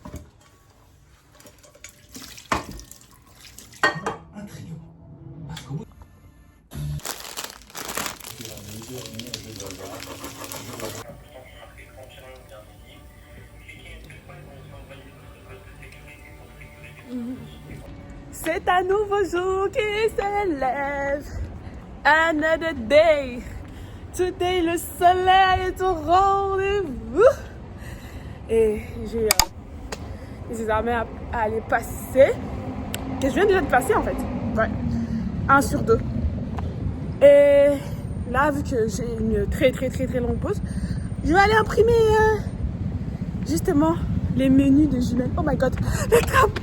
Un trio. Parce qu'au bout... C'est un nouveau jour qui s'élève. Another day. Today, le soleil est au rendez-vous. Et j'ai des examens à aller passer. Que je viens déjà de passer en fait. Ouais. 1 sur 2. Et là, vu que j'ai une très longue pause, je vais aller imprimer justement les menus de jumelles. Oh my god, le trappe.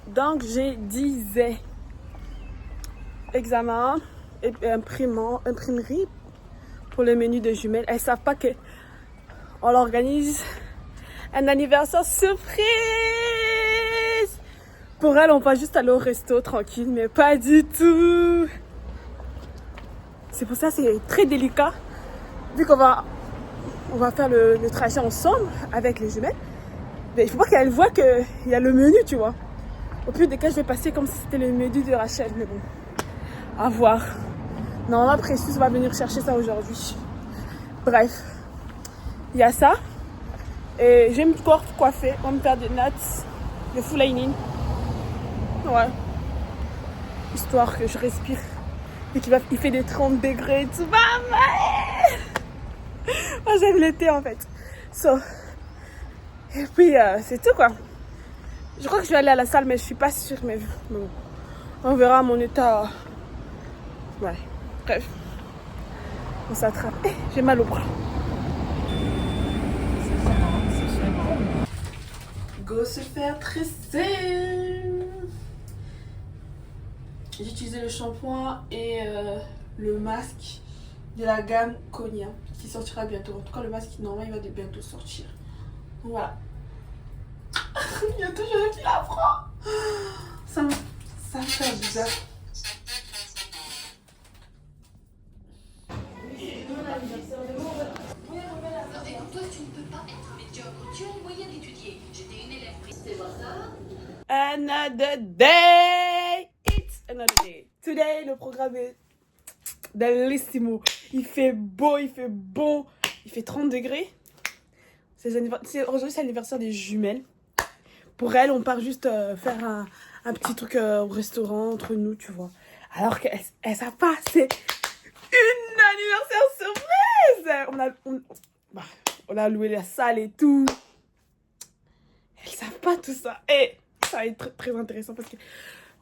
Donc j'ai 10 examens et imprimerie pour le menu de jumelles. Elles savent pas que on l'organise un anniversaire surprise. Pour elles, on va juste aller au resto tranquille, mais pas du tout. C'est pour ça que c'est très délicat. Vu qu'on va faire le trajet ensemble avec les jumelles. Mais il faut pas qu'elles voient qu'il y a le menu, tu vois. Au plus des cas, je vais passer comme si c'était le menu de Rachel, mais bon, à voir. Normalement, Précieux va venir chercher ça aujourd'hui. Bref, il y a ça. Et je vais me coiffer, on va me faire des nattes, des full lining. Ouais. Histoire que je respire. Et il fait des 30 degrés et tout. Moi, j'aime l'été en fait. So. Et puis, c'est tout quoi. Je crois que je vais aller à la salle, mais je suis pas sûre. Mais bon, on verra mon état. Ouais, bref. On s'attrape. J'ai mal au bras. Go se faire tresser. J'ai utilisé le shampoing et le masque de la gamme Konya qui sortira bientôt. En tout cas, le masque normalement il va bientôt sortir. Voilà. Il y a toujours un fil à prendre. Ça me fait bizarre. Toi, tu ne peux pas être médiocre. Tu as le moyen d'étudier. J'étais une élève prise. C'est pas ça? Another day. It's another day. Today, le programme est bellissimo. Il fait beau, il fait bon. Il fait 30 degrés. Aujourd'hui, c'est l'anniversaire des jumelles. Pour elles, on part juste faire un petit truc au restaurant entre nous, tu vois. Alors qu'elles savent pas, c'est une anniversaire surprise. On a loué la salle et tout. Elles savent pas tout ça. Et ça va être très intéressant parce que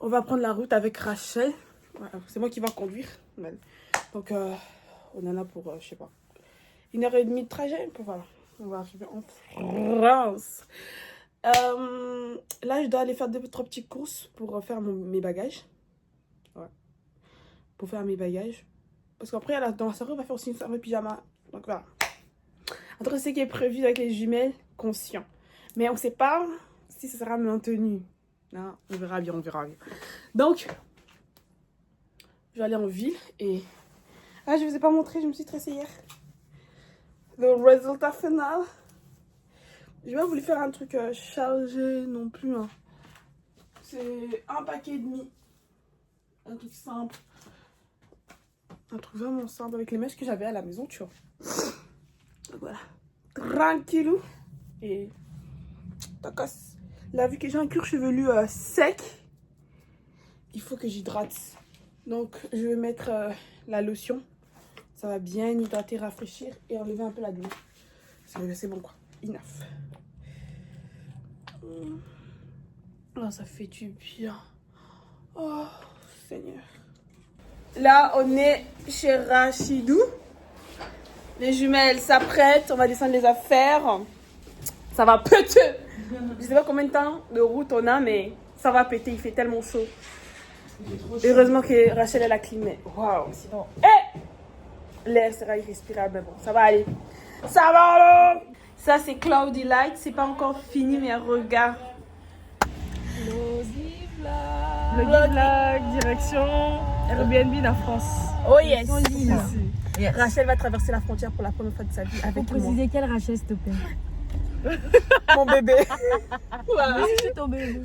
on va prendre la route avec Rachel. Voilà, c'est moi qui va conduire. Donc, on en a pour, je sais pas, 1h30 de trajet. Voilà, on va arriver en France. Là, je dois aller faire 2-3 petites courses pour faire mes bagages. Ouais. Pour faire mes bagages. Parce qu'après, dans la soirée, on va faire aussi une soirée pyjama. Donc voilà. En tout cas, c'est ce qui est prévu avec les jumelles, conscient. Mais on ne sait pas si ça sera maintenu. Non, on verra bien, on verra bien. Donc, je vais aller en ville et... Ah, je ne vous ai pas montré, je me suis stressée hier. Le résultat final. Je n'ai pas voulu faire un truc chargé non plus. Hein. C'est un paquet et demi. Un truc simple. Un truc vraiment simple avec les mèches que j'avais à la maison, tu vois. Donc voilà. Tranquillou. Et... Là, vu que j'ai un cuir chevelu sec, il faut que j'hydrate. Donc, je vais mettre la lotion. Ça va bien hydrater, rafraîchir et enlever un peu la douleur. C'est bon quoi. Enough. Oh, ça fait du bien. Oh, Seigneur. Là, on est chez Rachidou. Les jumelles s'apprêtent. On va descendre les affaires. Ça va péter. Je sais pas combien de temps de route on a, mais ça va péter. Il fait tellement chaud. Heureusement que Rachel est la clim. Waouh, sinon... l'air sera irrespirable, mais bon, ça va aller. Ça va alors. Ça, c'est Cloudy Light. C'est pas encore fini, mais regarde. Vlog, direction Airbnb la France. Oh yes. Yes. Rachel va traverser la frontière pour la première fois de sa vie avec moi. Faut préciser quelle Rachel, s'il te plaît. Mon bébé. Voilà. C'est ton bébé.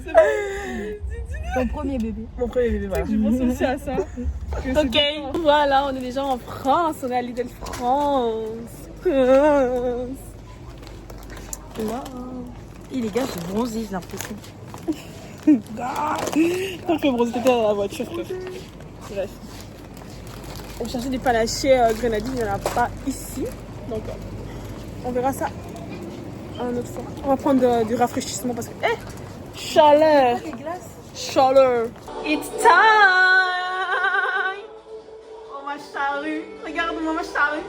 Ton premier bébé. Mon premier bébé, voilà. Je pense aussi à ça. Ok, voilà, on est déjà en France. On est à Lidl France. Wow. Et les gars, j'ai bronzé, j'ai l'impression. Quand je bronze, t'étais dans la voiture. Bref. On cherchait des panachés grenadines, il n'y en a pas ici. Donc, on verra ça un autre fois. On va prendre du rafraîchissement parce que... chaleur! Chaleur! It's time! Oh ma charrue! Regarde-moi ma charrue!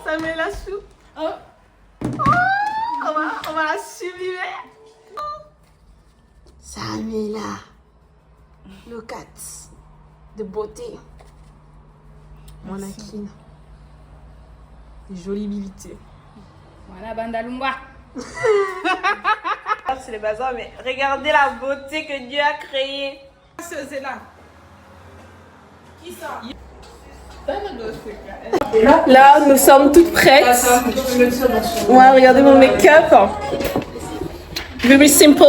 Ça met la soupe! Oh! On va la sublimer! Samila! Look at the beauté! Monakine! Jolie bibité! Voilà, Bandalumba! C'est le bazar, mais regardez la beauté que Dieu a créée. C'est là. Qui ça? Là, nous sommes toutes prêtes. Ouais, regardez mon make-up. Very simple.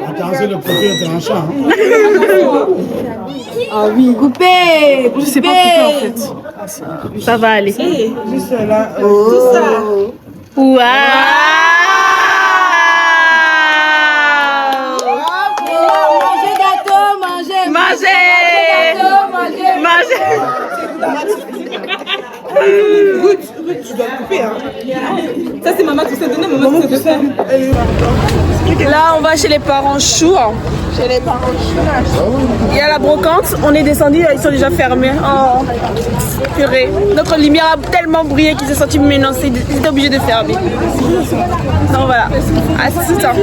Intéresser le propriétaire un chat. Hein. Ah oui. Coupé. Je sais pas couper en fait. Ça va aller. Juste là. Tout ça. Waouh! Mangez gâteau, mangez. Mangez. Ruth, tu dois couper. Hein. Ça, c'est maman qui s'est donné. Maman qui s'est donné. Là, on va chez les parents choux. Chez les parents choux. Il y a la brocante. On est descendu, ils sont déjà fermés. Oh, purée. Notre lumière a tellement brillé qu'ils se sont sentis menacés. Ils étaient obligés de fermer. Donc voilà. À tout ça.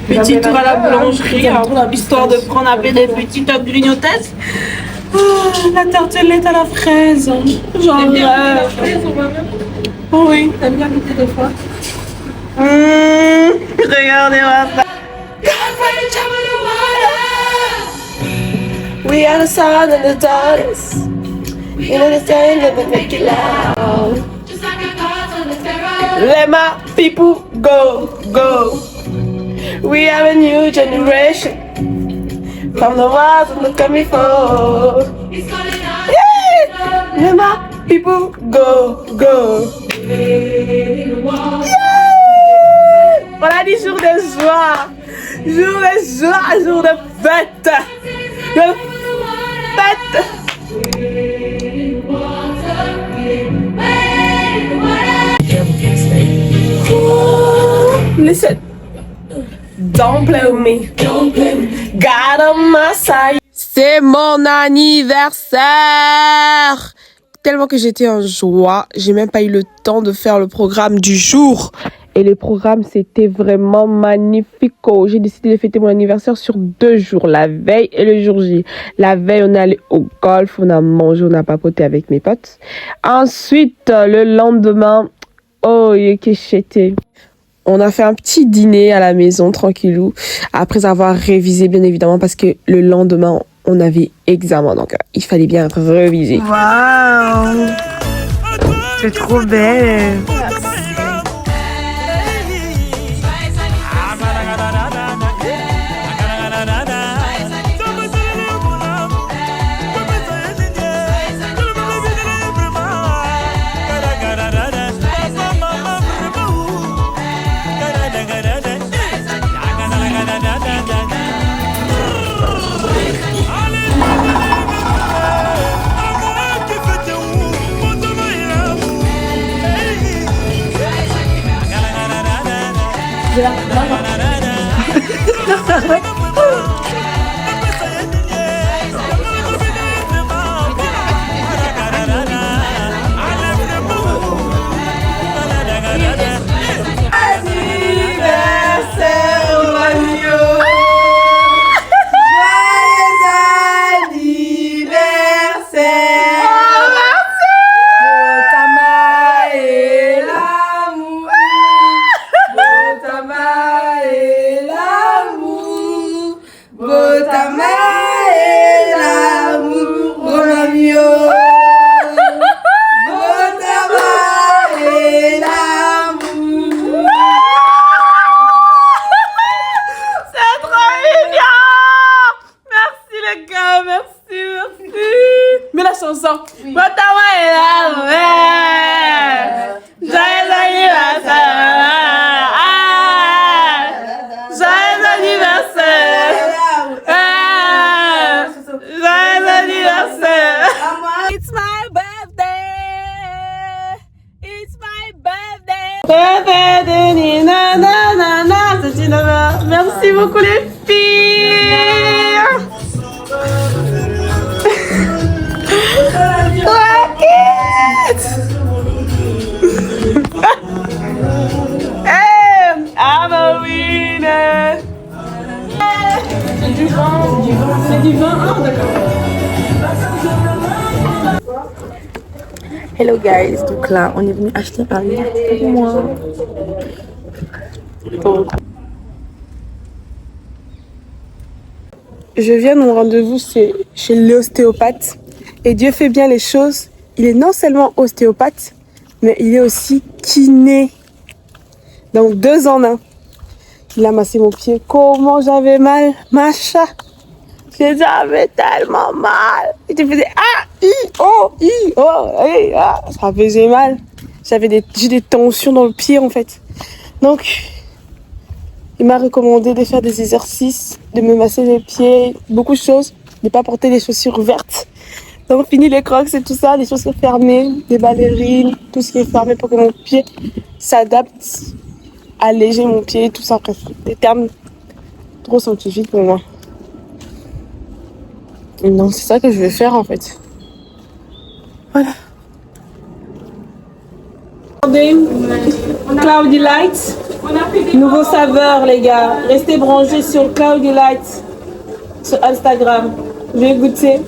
Petit tour à la boulangerie, histoire de prendre un peu des petites grignotettes. Oh, la tartelette à la fraise. J'en rêve. Oh oui. T'aimes bien goûter des fois? Regardez-moi ça. We are the sun and the daughters. You know the thing that make it loud. Let my people go, go. We have a new generation. From the ones who look at me for. Yeah! Let my people go, go. Yeah! On a dit jour de joie. Jour de joie, jour de fête. De fête. Listen. Don't play with me. Don't play with me. God on my side. C'est mon anniversaire. Tellement que j'étais en joie, j'ai même pas eu le temps de faire le programme du jour. Et le programme, c'était vraiment magnifique. J'ai décidé de fêter mon anniversaire sur 2 jours, la veille et le jour J. La veille, on est allé au golf, on a mangé, on a papoté avec mes potes. Ensuite, le lendemain, oh, qu'est-ce on a fait un petit dîner à la maison, tranquillou, après avoir révisé, bien évidemment, parce que le lendemain, on avait examen, donc il fallait bien réviser. Waouh! C'est trop belle! Merci beaucoup les filles. Hey, I'm a winner. C'est du vin. C'est du vin. Ah, d'accord. Hello guys, donc là on est venu acheter un lit pour moi. Je viens de mon rendez-vous chez l'ostéopathe et Dieu fait bien les choses. Il est non seulement ostéopathe, mais il est aussi kiné. Donc 2 en 1. Il a massé mon pied. Comment j'avais mal, macha. J'avais tellement mal. Et tu faisais ça faisait mal. J'ai des tensions dans le pied en fait. Donc, il m'a recommandé de faire des exercices, de me masser les pieds, beaucoup de choses, de ne pas porter des chaussures vertes. Donc, fini les crocs et tout ça, des chaussures fermées, des ballerines, tout ce qui est fermé pour que mon pied s'adapte, alléger mon pied, tout ça. Bref, des termes trop scientifiques pour moi. Donc, c'est ça que je vais faire en fait. Voilà. Cloudy Lights, nouveau saveur les gars. Restez branchés sur Cloudy Lights sur Instagram. Je vais goûter.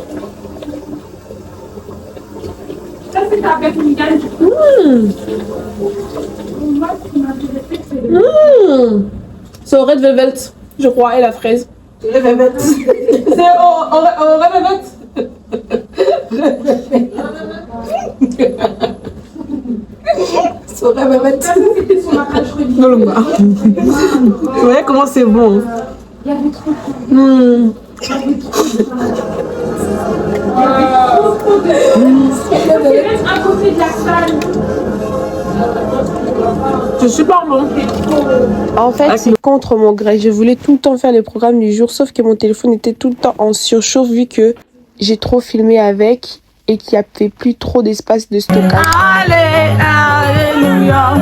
C'est au Red Velvet, je crois, et la fraise. Red Velvet. C'est au Red Velvet. Vous voyez comment c'est bon. C'est super bon. En fait, c'est contre mon gré. Je voulais tout le temps faire les programmes du jour, sauf que mon téléphone était tout le temps en surchauffe vu que j'ai trop filmé avec et qu'il n'y avait plus trop d'espace de stockage. Alléluia.